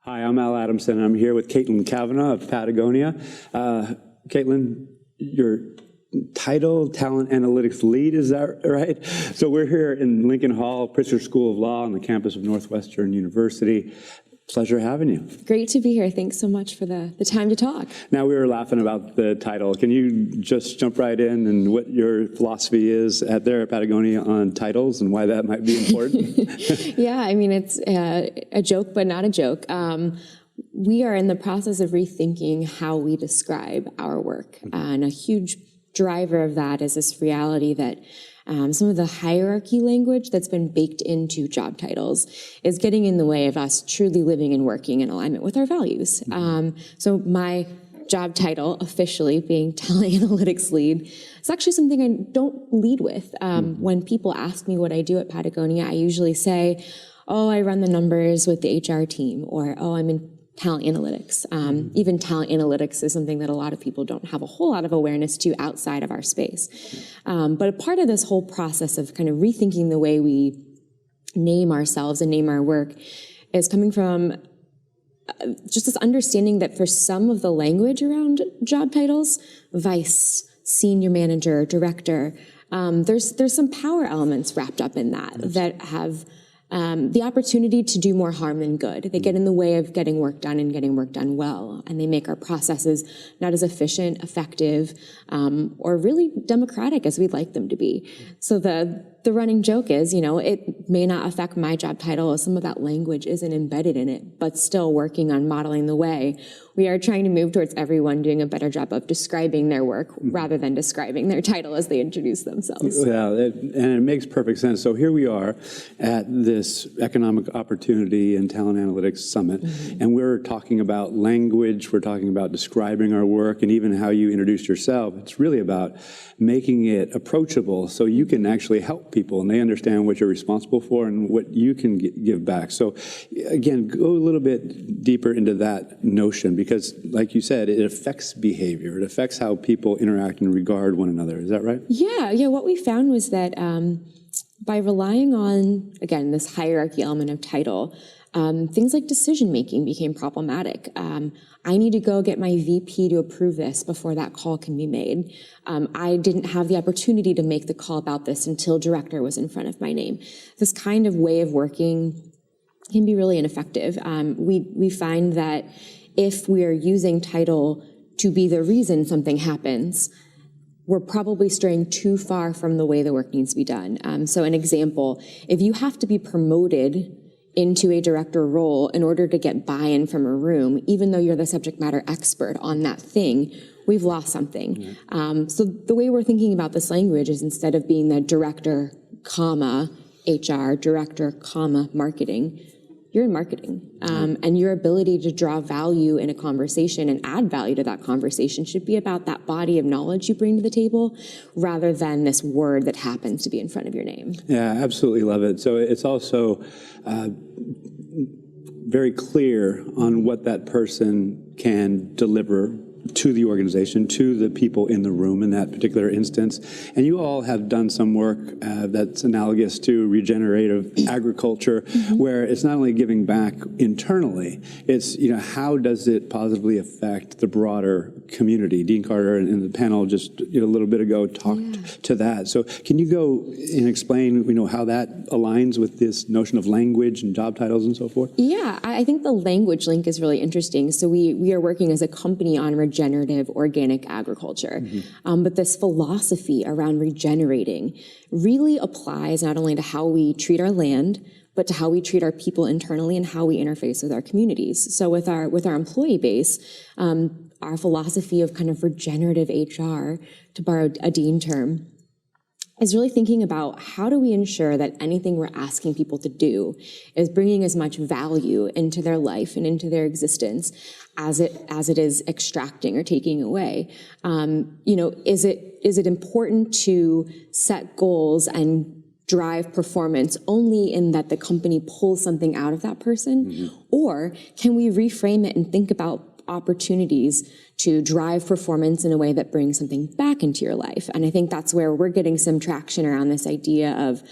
Hi, I'm Adamsen, and I'm here with Cavanaugh of Patagonia. Caitlin, your title, Talent Analytics Lead, is that right? So we're here in Lincoln Hall, Pritzker School of Law on the campus of Northwestern University. Pleasure having you. Great to be here. Thanks so much for the time to talk. Now, we were laughing about the title. Can you just jump right in and what your philosophy is at Patagonia on titles and why that might be important? Yeah, I mean, it's a joke, but not a joke. We are in the process of rethinking how we describe our work. And a huge driver of that is this reality that some of the hierarchy language that's been baked into job titles is getting in the way of us truly living and working in alignment with our values. So my job title, officially being Talent Analytics Lead, is actually something I don't lead with. When people ask me what I do at Patagonia, I usually say, oh, I run the numbers with the HR team, or oh, I'm in talent analytics. Even talent analytics is something that a lot of people don't have a whole lot of awareness to outside of our space. But a part of this whole process of kind of rethinking the way we name ourselves and name our work is coming from just this understanding that for some of the language around job titles, vice, senior manager, director, there's some power elements wrapped up in that have the opportunity to do more harm than good. They get in the way of getting work done and getting work done well, and they make our processes not as efficient, effective, or really democratic as we'd like them to be. So the running joke is, it may not affect my job title as some of that language isn't embedded in it, but still working on modeling the way we are trying to move towards everyone doing a better job of describing their work rather than describing their title as they introduce themselves. Yeah, and it makes perfect sense. So here we are at this Economic Opportunity and Talent Analytics Summit, and we're talking about language, we're talking about describing our work, and even how you introduced yourself. It's really about making it approachable so you can actually help people and they understand what you're responsible for and what you can give back. So again, go a little bit deeper into that notion, because like you said, it affects behavior. It affects how people interact and regard one another. Is that right? Yeah. What we found was that by relying on, again, this hierarchy element of title, things like decision-making became problematic. I need to go get my VP to approve this before that call can be made. I didn't have the opportunity to make the call about this until director was in front of my name. This kind of way of working can be really ineffective. We find that if we are using title to be the reason something happens, we're probably straying too far from the way the work needs to be done. So an example, if you have to be promoted into a director role in order to get buy-in from a room, even though you're the subject matter expert on that thing, we've lost something. So the way we're thinking about this language is, instead of being the director, comma, HR, director, comma, marketing, you're in marketing. And your ability to draw value in a conversation and add value to that conversation should be about that body of knowledge you bring to the table, rather than this word that happens to be in front of your name. Yeah, absolutely love it. So it's also very clear on what that person can deliver to the organization, to the people in the room in that particular instance. And you all have done some work that's analogous to regenerative agriculture, where it's not only giving back internally, it's, how does it positively affect the broader community? Dean Carter in the panel just a little bit ago talked to that. So can you go and explain, how that aligns with this notion of language and job titles and so forth? Yeah, I think the language link is really interesting. So we are working as a company on regenerative organic agriculture. But this philosophy around regenerating really applies not only to how we treat our land, but to how we treat our people internally and how we interface with our communities. So with our employee base, our philosophy of kind of regenerative HR, to borrow a Dean term, is really thinking about how do we ensure that anything we're asking people to do is bringing as much value into their life and into their existence as it is extracting or taking away. Is it important to set goals and drive performance only in that the company pulls something out of that person? Or can we reframe it and think about opportunities to drive performance in a way that brings something back into your life? And I think that's where we're getting some traction around this idea of,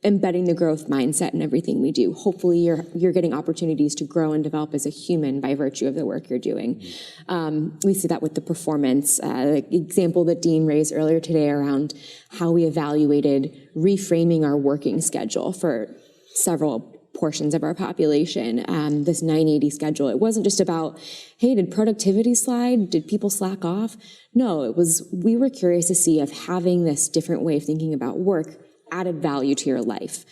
embedding the growth mindset in everything we do. Hopefully you're getting opportunities to grow and develop as a human by virtue of the work you're doing. We see that with the performance. The example that Dean raised earlier today around how we evaluated reframing our working schedule for several portions of our population, this 980 schedule. It wasn't just about, hey, did productivity slide? Did people slack off? No, it was, we were curious to see if having this different way of thinking about work added value to your life.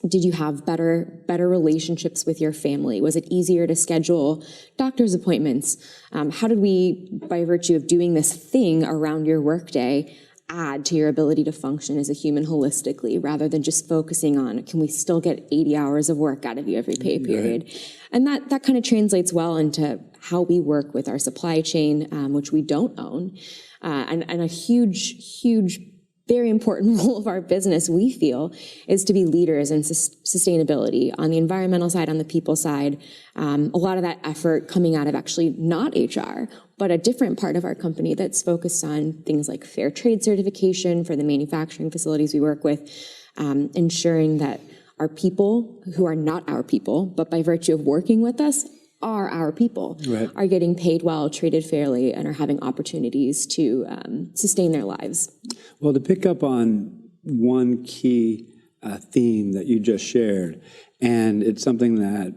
Did you have better relationships with your family? Was it easier to schedule doctor's appointments? How did we, by virtue of doing this thing around your workday, add to your ability to function as a human holistically, rather than just focusing on, can we still get 80 hours of work out of you every pay period? Right. And that kind of translates well into how we work with our supply chain, which we don't own, and a huge, very important role of our business, we feel, is to be leaders in sustainability on the environmental side, on the people side. A lot of that effort coming out of actually not HR, but a different part of our company that's focused on things like fair trade certification for the manufacturing facilities we work with, ensuring that our people, who are not our people, but by virtue of working with us, are our people, right, are getting paid well, treated fairly, and are having opportunities to sustain their lives. Well, to pick up on one key theme that you just shared, and it's something that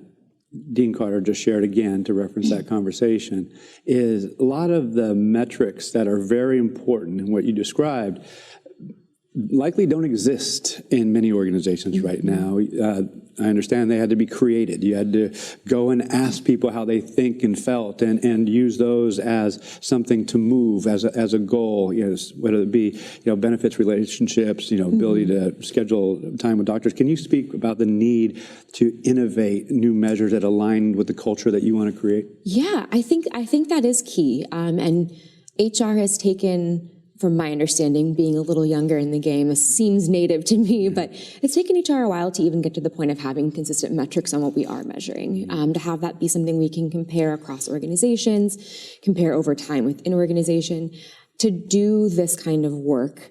Dean Carter just shared again to reference that conversation, is a lot of the metrics that are very important in what you described likely don't exist in many organizations right now. I understand they had to be created. You had to go and ask people how they think and felt, and use those as something to move as a goal. You know, whether it be benefits, relationships, ability to schedule time with doctors. Can you speak about the need to innovate new measures that align with the culture that you want to create? Yeah, I think that is key, and HR has taken, from my understanding, being a little younger in the game, seems native to me, but it's taken HR a while to even get to the point of having consistent metrics on what we are measuring, to have that be something we can compare across organizations, compare over time within organization. To do this kind of work,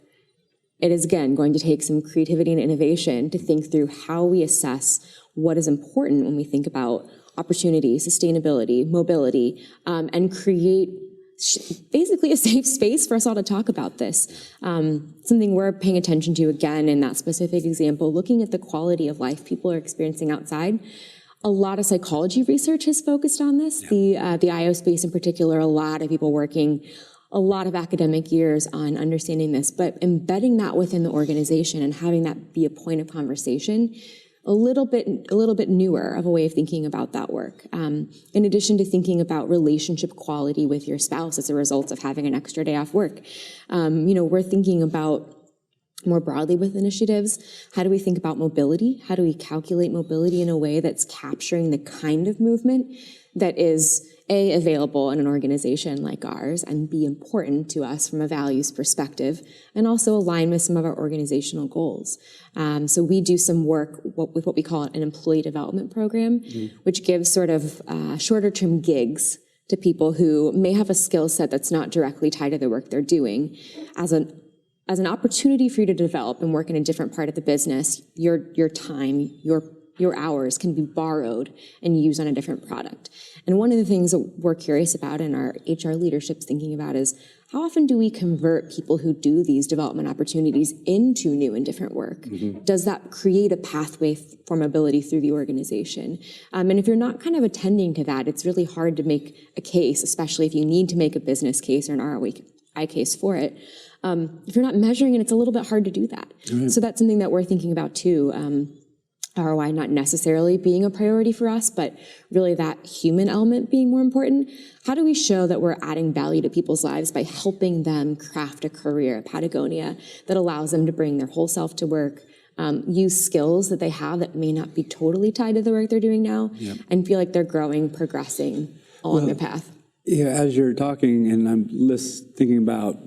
it is, again, going to take some creativity and innovation to think through how we assess what is important when we think about opportunity, sustainability, mobility, and create basically a safe space for us all to talk about this. Something we're paying attention to, again, in that specific example, looking at the quality of life people are experiencing outside. A lot of psychology research has focused on this. Yeah. The IO space in particular, a lot of people working a lot of academic years on understanding this, but embedding that within the organization and having that be a point of conversation, a little bit newer of a way of thinking about that work. In addition to thinking about relationship quality with your spouse as a result of having an extra day off work, we're thinking about more broadly with initiatives, how do we think about mobility? How do we calculate mobility in a way that's capturing the kind of movement that is A, available in an organization like ours, and B, important to us from a values perspective, and also align with some of our organizational goals. So we do some work with what we call an employee development program, which gives sort of shorter-term gigs to people who may have a skill set that's not directly tied to the work they're doing as an opportunity for you to develop and work in a different part of the business. Your time, your hours can be borrowed and used on a different product. And one of the things that we're curious about and our HR leadership's thinking about is how often do we convert people who do these development opportunities into new and different work? Does that create a pathway for mobility through the organization? And if you're not kind of attending to that, it's really hard to make a case, especially if you need to make a business case or an ROI case for it. If you're not measuring it, it's a little bit hard to do that. Right. So that's something that we're thinking about too. ROI not necessarily being a priority for us, but really that human element being more important. How do we show that we're adding value to people's lives by helping them craft a career at Patagonia that allows them to bring their whole self to work, use skills that they have that may not be totally tied to the work they're doing now, and feel like they're growing, progressing along their path? Yeah, as you're talking, and I'm thinking about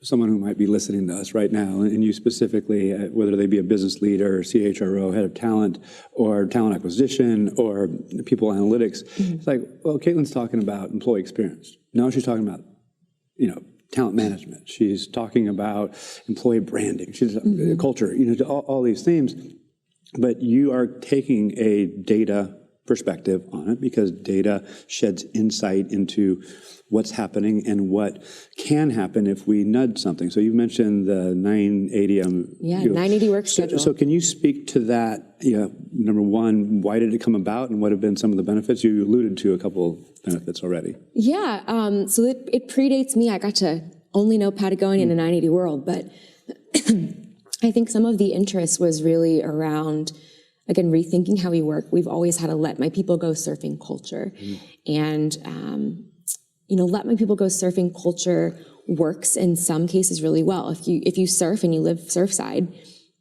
someone who might be listening to us right now, and you specifically, whether they be a business leader, CHRO, head of talent, or talent acquisition, or people analytics, it's like, well, Caitlin's talking about employee experience. Now she's talking about, talent account management. She's talking about employee branding. She's culture, all these themes. But you are taking a data perspective on it because data sheds insight into what's happening and what can happen if we nudge something. So you mentioned the 980. 980 work schedule. So can you speak to that? Number one, why did it come about, and what have been some of the benefits? You alluded to a couple of benefits already. Yeah, so it predates me. I got to only know Patagonia in a 980 world, but I think some of the interest was really around, again, rethinking how we work. We've always had a let my people go surfing culture. And, let my people go surfing culture works in some cases really well. If you surf and you live surfside,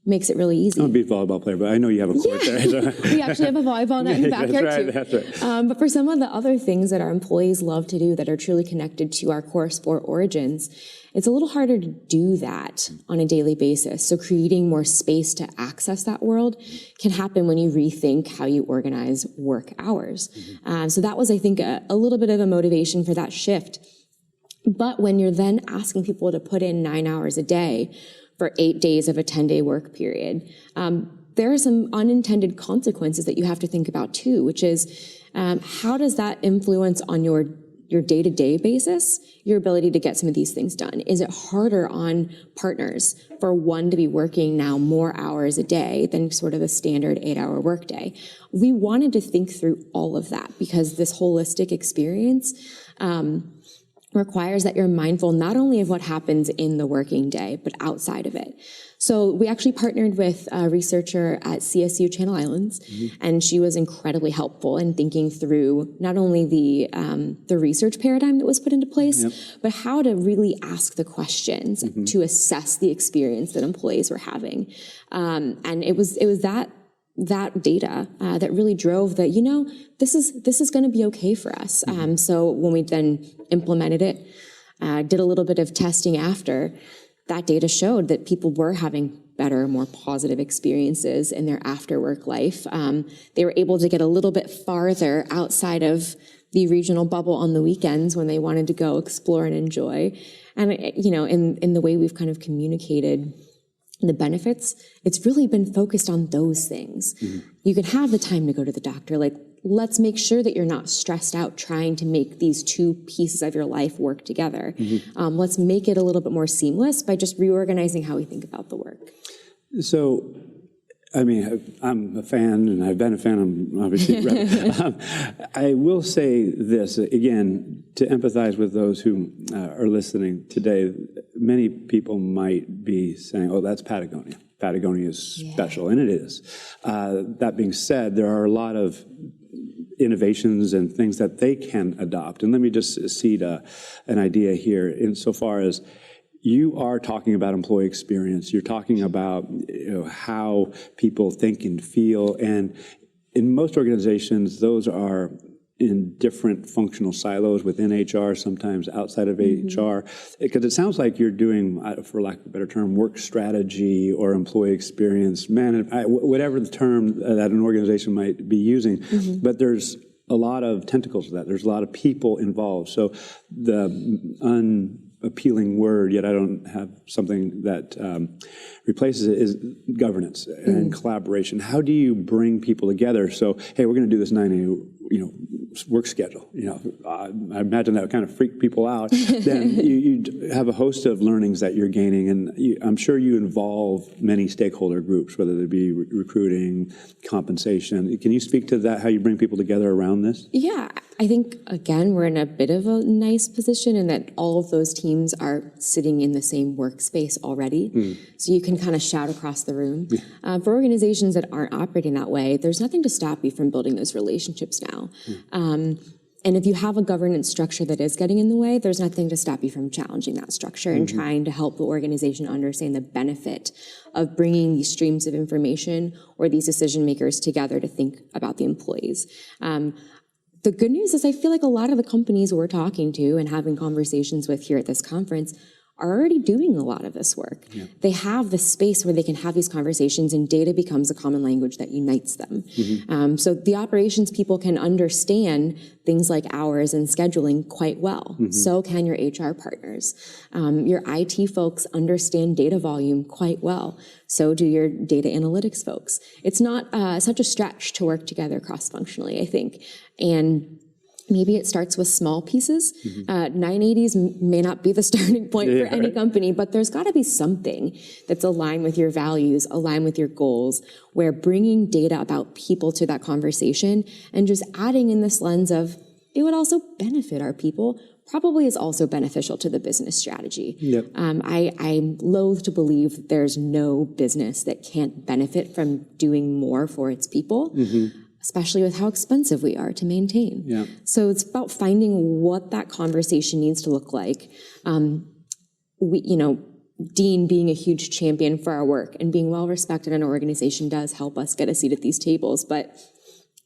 makes it really easy. I'm a beach volleyball player, but I know you have a court there. So. We actually have a volleyball net in the backyard too. That's right. But for some of the other things that our employees love to do that are truly connected to our core sport origins, it's a little harder to do that on a daily basis. So creating more space to access that world can happen when you rethink how you organize work hours. So that was, I think, a little bit of a motivation for that shift. But when you're then asking people to put in 9 hours a day for 8 days of a 10-day work period, there are some unintended consequences that you have to think about too, which is how does that influence on your day-to-day basis, your ability to get some of these things done? Is it harder on partners for one to be working now more hours a day than sort of a standard 8-hour workday? We wanted to think through all of that because this holistic experience requires that you're mindful not only of what happens in the working day, but outside of it. So we actually partnered with a researcher at CSU Channel Islands, and she was incredibly helpful in thinking through not only the research paradigm that was put into place, but how to really ask the questions to assess the experience that employees were having. And it was that data that really drove that, this is going to be okay for us. So when we then implemented it, did a little bit of testing after, that data showed that people were having better, more positive experiences in their after work life. They were able to get a little bit farther outside of the regional bubble on the weekends when they wanted to go explore and enjoy. And, in the way we've kind of communicated the benefits, it's really been focused on those things. You can have the time to go to the doctor. Let's make sure that you're not stressed out trying to make these two pieces of your life work together. Let's make it a little bit more seamless by just reorganizing how we think about the work. So, I'm a fan, and I've been a fan. I'm obviously I will say this, again, to empathize with those who are listening today. Many people might be saying, oh, that's Patagonia. Patagonia is special, and it is. That being said, there are a lot of innovations and things that they can adopt. And let me just seed an idea here insofar as you are talking about employee experience. You're talking about how people think and feel. And in most organizations, those are in different functional silos within HR, sometimes outside of HR. Because it sounds like you're doing, for lack of a better term, work strategy or employee experience, whatever the term that an organization might be using. But there's a lot of tentacles to that. There's a lot of people involved. So the unappealing word, yet I don't have something that replaces it, is governance and collaboration. How do you bring people together? So, hey, we're going to do this 9 work schedule. I imagine that would kind of freak people out. Then you have a host of learnings that you're gaining, and I'm sure you involve many stakeholder groups, whether they be recruiting, compensation. Can you speak to that, how you bring people together around this? Yeah, I think, again, we're in a bit of a nice position in that all of those teams are sitting in the same workspace already. So you can kind of shout across the room. For organizations that aren't operating that way, there's nothing to stop you from building those relationships now. And if you have a governance structure that is getting in the way, there's nothing to stop you from challenging that structure and trying to help the organization understand the benefit of bringing these streams of information or these decision makers together to think about the employees. The good news is I feel like a lot of the companies we're talking to and having conversations with here at this conference are already doing a lot of this work. Yeah. They have the space where they can have these conversations, and data becomes a common language that unites them. Mm-hmm. So the operations people can understand things like hours and scheduling quite well. Mm-hmm. So can your HR partners. Your IT folks understand data volume quite well. So do your data analytics folks. It's not such a stretch to work together cross-functionally, I think. And maybe it starts with small pieces. Mm-hmm. 980s may not be the starting point for any company, but there's got to be something that's aligned with your values, aligned with your goals, where bringing data about people to that conversation and just adding in this lens of it would also benefit our people probably is also beneficial to the business strategy. Yep. I'm loath to believe there's no business that can't benefit from doing more for its people. Mm-hmm. Especially with how expensive we are to maintain. Yeah. So it's about finding what that conversation needs to look like. Dean being a huge champion for our work and being well respected in our organization does help us get a seat at these tables, but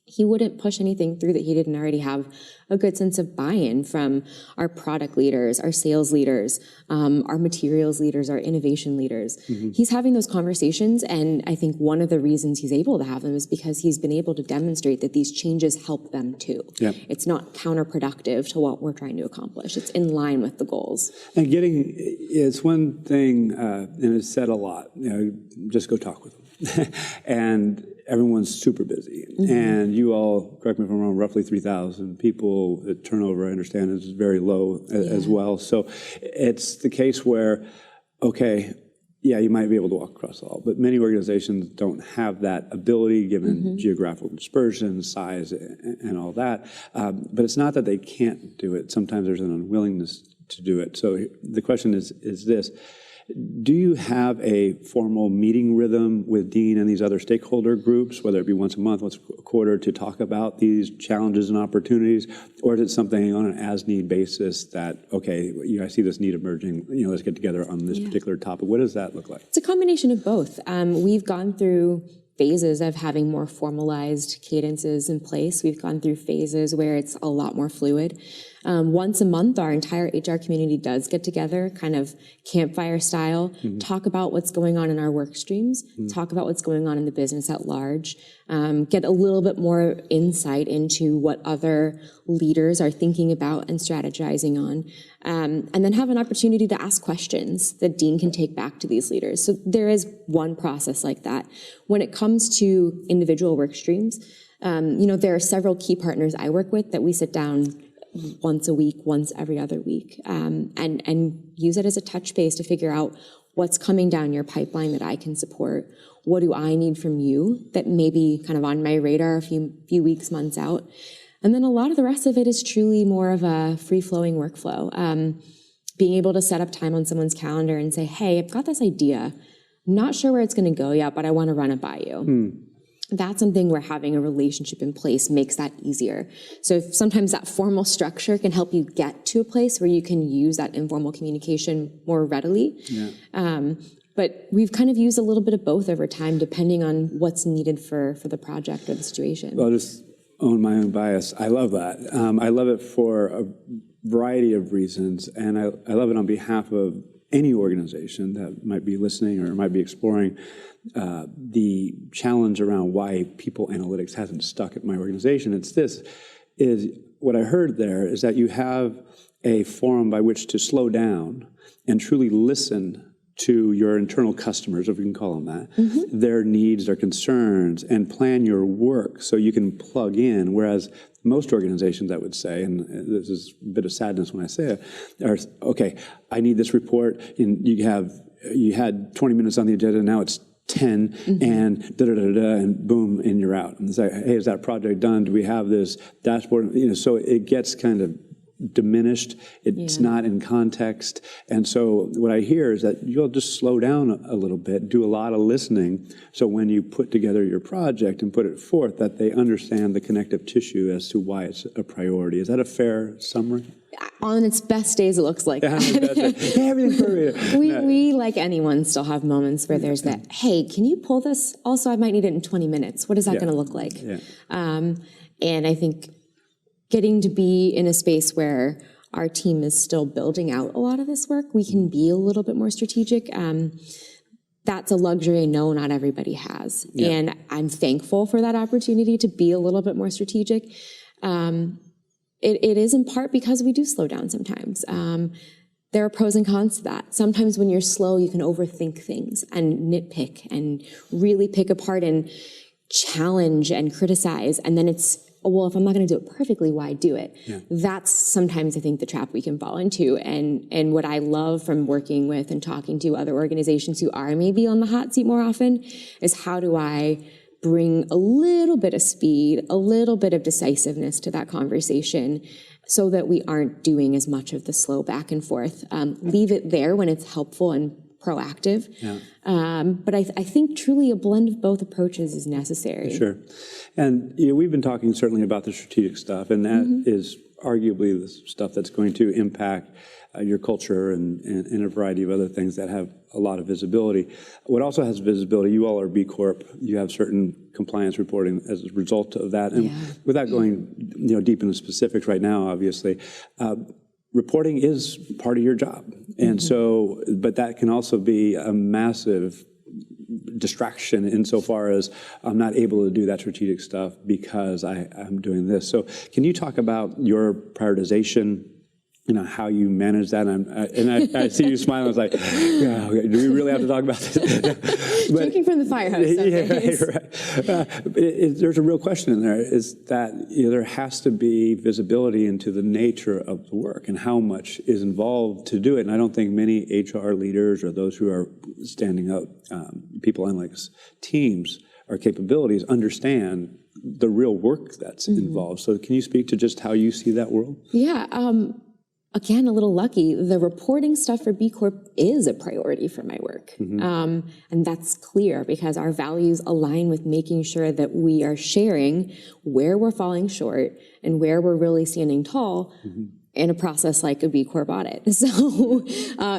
he wouldn't push anything through that he didn't already have a good sense of buy-in from our product leaders, our sales leaders, our materials leaders, our innovation leaders. Mm-hmm. He's having those conversations, and I think one of the reasons he's able to have them is because he's been able to demonstrate that these changes help them too. Yep. It's not counterproductive to what we're trying to accomplish. It's in line with the goals. And it's one thing, and it's said a lot, just go talk with them. And everyone's super busy. Mm-hmm. And you all, correct me if I'm wrong, roughly 3,000 people. The turnover, I understand, is very low as well. So it's the case where, okay, yeah, you might be able to walk across the hall, but many organizations don't have that ability given mm-hmm. geographical dispersion, size, and all that. But it's not that they can't do it. Sometimes there's an unwillingness to do it. So the question is this. Do you have a formal meeting rhythm with Dean and these other stakeholder groups, whether it be once a month, once a quarter, to talk about these challenges and opportunities? Or is it something on an as-need basis that, okay, I see this need emerging, let's get together on this particular topic? What does that look like? It's a combination of both. We've gone through phases of having more formalized cadences in place. We've gone through phases where it's a lot more fluid. Once a month, our entire HR community does get together, kind of campfire style, mm-hmm. talk about what's going on in our work streams, mm-hmm. talk about what's going on in the business at large, get a little bit more insight into what other leaders are thinking about and strategizing on, and then have an opportunity to ask questions that Dean can take back to these leaders. So there is one process like that. When it comes to individual work streams, there are several key partners I work with that we sit down once a week, once every other week, and use it as a touch base to figure out what's coming down your pipeline that I can support. What do I need from you that may be kind of on my radar a few weeks, months out? And then a lot of the rest of it is truly more of a free-flowing workflow. Being able to set up time on someone's calendar and say, hey, I've got this idea. I'm not sure where it's going to go yet, but I want to run it by you. That's something where having a relationship in place makes that easier. So sometimes that formal structure can help you get to a place where you can use that informal communication more readily. Yeah. But we've kind of used a little bit of both over time, depending on what's needed for the project or the situation. Well, just own my own bias. I love that. I love it for a variety of reasons, and I love it on behalf of any organization that might be listening or might be exploring the challenge around why people analytics hasn't stuck at my organization. Is what I heard there is that you have a forum by which to slow down and truly listen to your internal customers, if we can call them that, mm-hmm. their needs, their concerns, and plan your work so you can plug in. Whereas most organizations, I would say, and this is a bit of sadness when I say it, are, okay, I need this report, and you had 20 minutes on the agenda, now it's 10, mm-hmm. and da-da-da-da, and boom, and you're out. And it's like, hey, is that project done? Do we have this dashboard? So it gets kind of diminished. It's not in context. And so what I hear is that you'll just slow down a little bit, do a lot of listening, so when you put together your project and put it forth, that they understand the connective tissue as to why it's a priority. Is that a fair summary? On its best days, it looks like that. Everything's perfect. We, like anyone, still have moments where there's that, hey, can you pull this? Also, I might need it in 20 minutes. What is that going to look like? Yeah. And I think getting to be in a space where our team is still building out a lot of this work, we can be a little bit more strategic. That's a luxury I know not everybody has. Yeah. And I'm thankful for that opportunity to be a little bit more strategic. It is in part because we do slow down sometimes. There are pros and cons to that. Sometimes when you're slow, you can overthink things and nitpick and really pick apart and challenge and criticize. And then it's, oh, well, if I'm not going to do it perfectly, why do it? Yeah. That's sometimes, I think, the trap we can fall into. And what I love from working with and talking to other organizations who are maybe on the hot seat more often is how do I bring a little bit of speed, a little bit of decisiveness to that conversation so that we aren't doing as much of the slow back and forth. Leave it there when it's helpful and proactive. Yeah. But I think truly a blend of both approaches is necessary. Sure. And we've been talking certainly about the strategic stuff, and that is arguably the stuff that's going to impact your culture and a variety of other things that have a lot of visibility. What also has visibility, you all are B Corp, you have certain compliance reporting as a result of that. And without going deep into specifics right now, obviously, reporting is part of your job. And so, but that can also be a massive distraction insofar as I'm not able to do that strategic stuff because I'm doing this. So can you talk about your prioritization, how you manage that? And I see you smiling. I was like, yeah, okay, do we really have to talk about this? Drinking from the firehouse. There's a real question in there, is that there has to be visibility into the nature of the work and how much is involved to do it. And I don't think many HR leaders or those who are standing up, people analytics teams or capabilities understand the real work that's involved. So can you speak to just how you see that world? Yeah. Again, a little lucky. The reporting stuff for B Corp is a priority for my work. And that's clear because our values align with making sure that we are sharing where we're falling short and where we're really standing tall in a process like a B Corp audit. So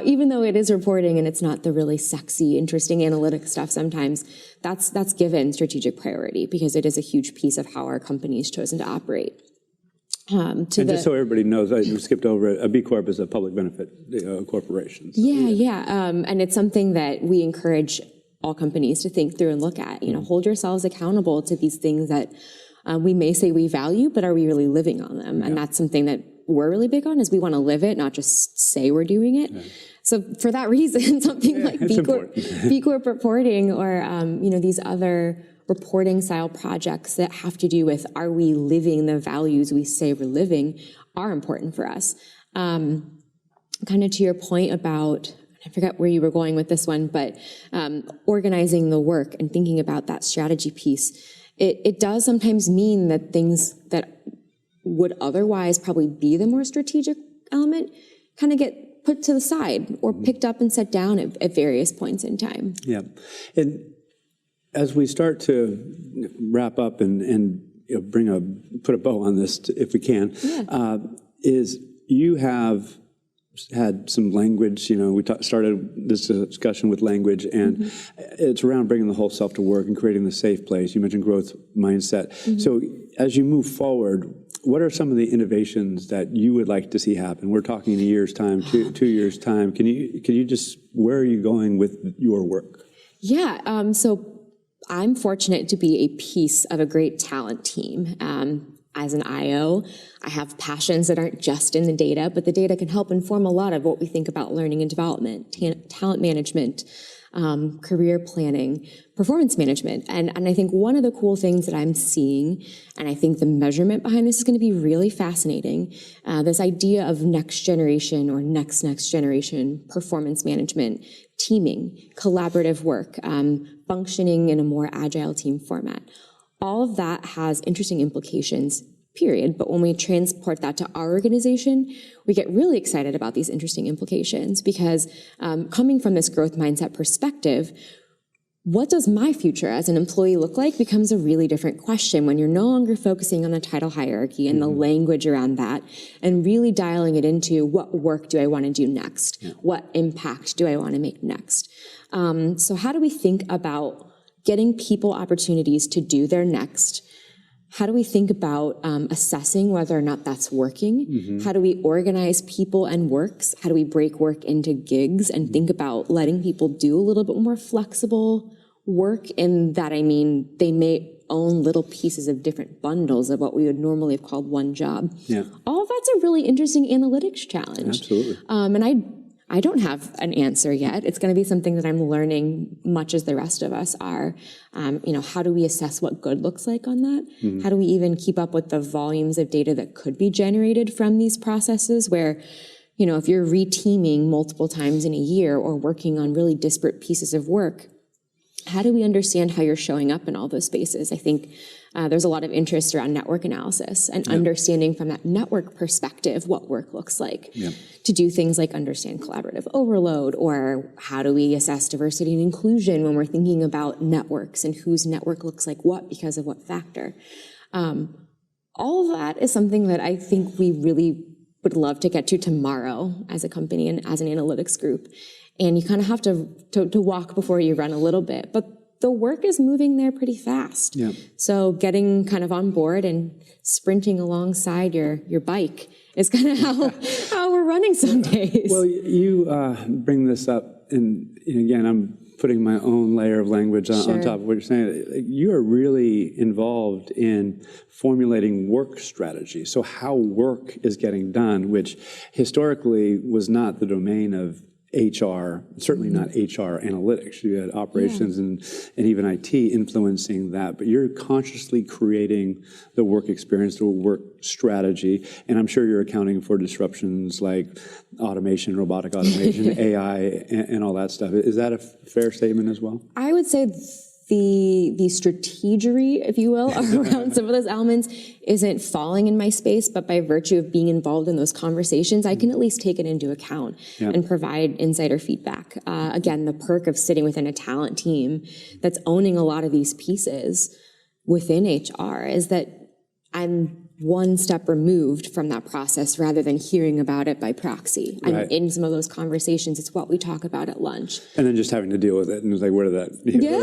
even though it is reporting and it's not the really sexy, interesting analytic stuff sometimes, that's given strategic priority because it is a huge piece of how our company's chosen to operate. And just so everybody knows, I skipped over it, a B Corp is a public benefit corporation. So, and it's something that we encourage all companies to think through and look at. Hold yourselves accountable to these things that we may say we value, but are we really living on them? And that's something that we're really big on, is we want to live it, not just say we're doing it. So for that reason, something like B Corp reporting or these other reporting style projects that have to do with are we living the values we say we're living are important for us. Kind of to your point about, I forget where you were going with this one, but organizing the work and thinking about that strategy piece, it does sometimes mean that things that would otherwise probably be the more strategic element kind of get put to the side or picked up and set down at various points in time. Yeah. And as we start to wrap up and put a bow on this, if we can, is you have had some language. We started this discussion with language, and it's around bringing the whole self to work and creating the safe place. You mentioned growth mindset. So as you move forward, what are some of the innovations that you would like to see happen? We're talking in a year's time, 2 years' time. Can you just, where are you going with your work? Yeah. So I'm fortunate to be a piece of a great talent team. As an IO, I have passions that aren't just in the data, but the data can help inform a lot of what we think about learning and development, talent management, career planning, performance management. And I think one of the cool things that I'm seeing, and I think the measurement behind this is going to be really fascinating, this idea of next generation or next generation performance management, teaming, collaborative work, functioning in a more agile team format. All of that has interesting implications, period. But when we transport that to our organization, we get really excited about these interesting implications because coming from this growth mindset perspective, what does my future as an employee look like becomes a really different question when you're no longer focusing on the title hierarchy and the language around that and really dialing it into what work do I want to do next? What impact do I want to make next? So how do we think about getting people opportunities to do their next? how do we think about assessing whether or not that's working? How do we organize people and works? How do we break work into gigs and think about letting people do a little bit more flexible work? In that, I mean, they may own little pieces of different bundles of what we would normally have called one job. Yeah. All of that's a really interesting analytics challenge. Absolutely. And I don't have an answer yet. It's going to be something that I'm learning much as the rest of us are. How do we assess what good looks like on that? How do we even keep up with the volumes of data that could be generated from these processes where, if you're reteaming multiple times in a year or working on really disparate pieces of work, how do we understand how you're showing up in all those spaces? I think there's a lot of interest around network analysis and understanding from that network perspective what work looks like. To do things like understand collaborative overload, or how do we assess diversity and inclusion when we're thinking about networks and whose network looks like what because of what factor. All of that is something that I think we really would love to get to tomorrow as a company and as an analytics group. And you kind of have to walk before you run a little bit. But the work is moving there pretty fast. So getting kind of on board and sprinting alongside your bike is kind of how we're running some days. Well, you bring this up, and again, I'm putting my own layer of language on top of what you're saying. You are really involved in formulating work strategy. So how work is getting done, which historically was not the domain of HR, certainly not HR analytics. You had operations and even IT influencing that, but you're consciously creating the work experience, the work strategy, and I'm sure you're accounting for disruptions like automation, robotic automation, AI, and all that stuff. Is that a fair statement as well? I would say the strategery, if you will, around some of those elements isn't falling in my space, but by virtue of being involved in those conversations, I can at least take it into account and provide insider feedback. Again, the perk of sitting within a talent team that's owning a lot of these pieces within HR is that I'm one step removed from that process rather than hearing about it by proxy. I'm in some of those conversations. It's what we talk about at lunch. And then just having to deal with it. And it's like, where did that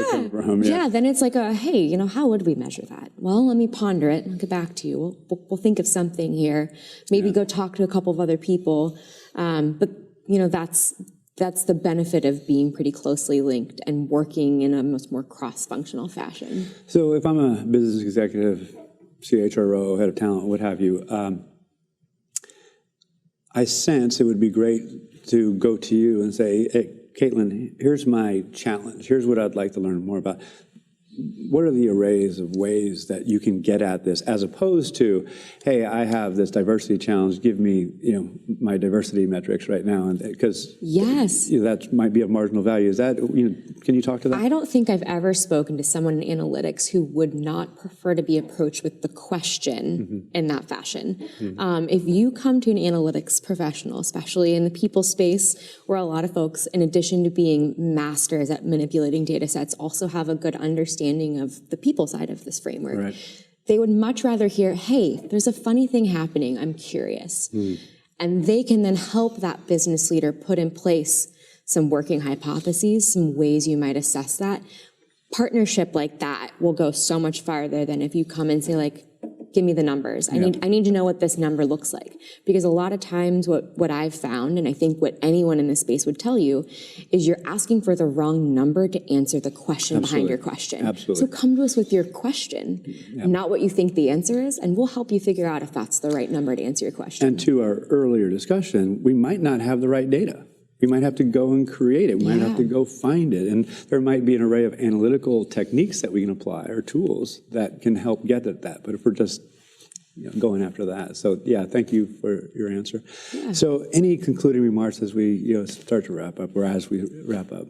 come from? Then it's like, hey, how would we measure that? Well, let me ponder it and get back to you. We'll think of something here. Maybe go talk to a couple of other people. But that's the benefit of being pretty closely linked and working in a much more cross-functional fashion. So if I'm a business executive, CHRO, head of talent, what have you, I sense it would be great to go to you and say, hey, Caitlin, here's my challenge. Here's what I'd like to learn more about. What are the arrays of ways that you can get at this, as opposed to, hey, I have this diversity challenge, give me, my diversity metrics right now, and because that might be of marginal value. Is that, can you talk to that? I don't think I've ever spoken to someone in analytics who would not prefer to be approached with the question in that fashion. If you come to an analytics professional, especially in the people space, where a lot of folks, in addition to being masters at manipulating data sets, also have a good understanding of the people side of this framework. They would much rather hear, hey, there's a funny thing happening, I'm curious. And they can then help that business leader put in place some working hypotheses, some ways you might assess that. Partnership like that will go so much farther than if you come and say, like, give me the numbers. I need to know what this number looks like. Because a lot of times what I've found, and I think what anyone in this space would tell you, is you're asking for the wrong number to answer the question behind your question. So come to us with your question, not what you think the answer is, and we'll help you figure out if that's the right number to answer your question. And to our earlier discussion, we might not have the right data. We might have to go and create it. We might have to go find it. And there might be an array of analytical techniques that we can apply or tools that can help get at that. But if we're just going after that. So, thank you for your answer. So any concluding remarks as we start to wrap up, or as we wrap up?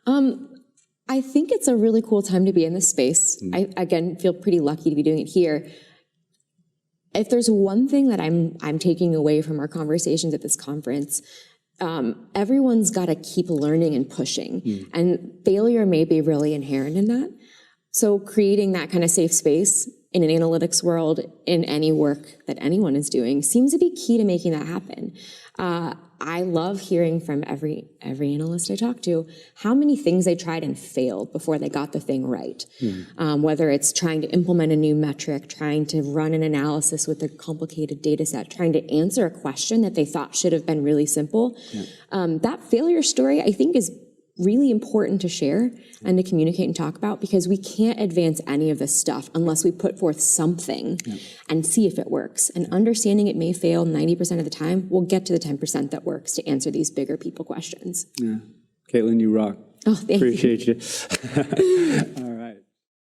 I think it's a really cool time to be in this space. I, again, feel pretty lucky to be doing it here. If there's one thing that I'm taking away from our conversations at this conference, everyone's got to keep learning and pushing, and failure may be really inherent in that. So creating that kind of safe space in an analytics world, in any work that anyone is doing, seems to be key to making that happen. I love hearing from every analyst I talk to how many things they tried and failed before they got the thing right. Whether it's trying to implement a new metric, trying to run an analysis with a complicated data set, trying to answer a question that they thought should have been really simple. That failure story, I think, is really important to share and to communicate and talk about, because we can't advance any of this stuff unless we put forth something and see if it works. And understanding it may fail 90% of the time, we'll get to the 10% that works to answer these bigger people questions. Yeah. Caitlin, you rock. Oh, thank Appreciate you.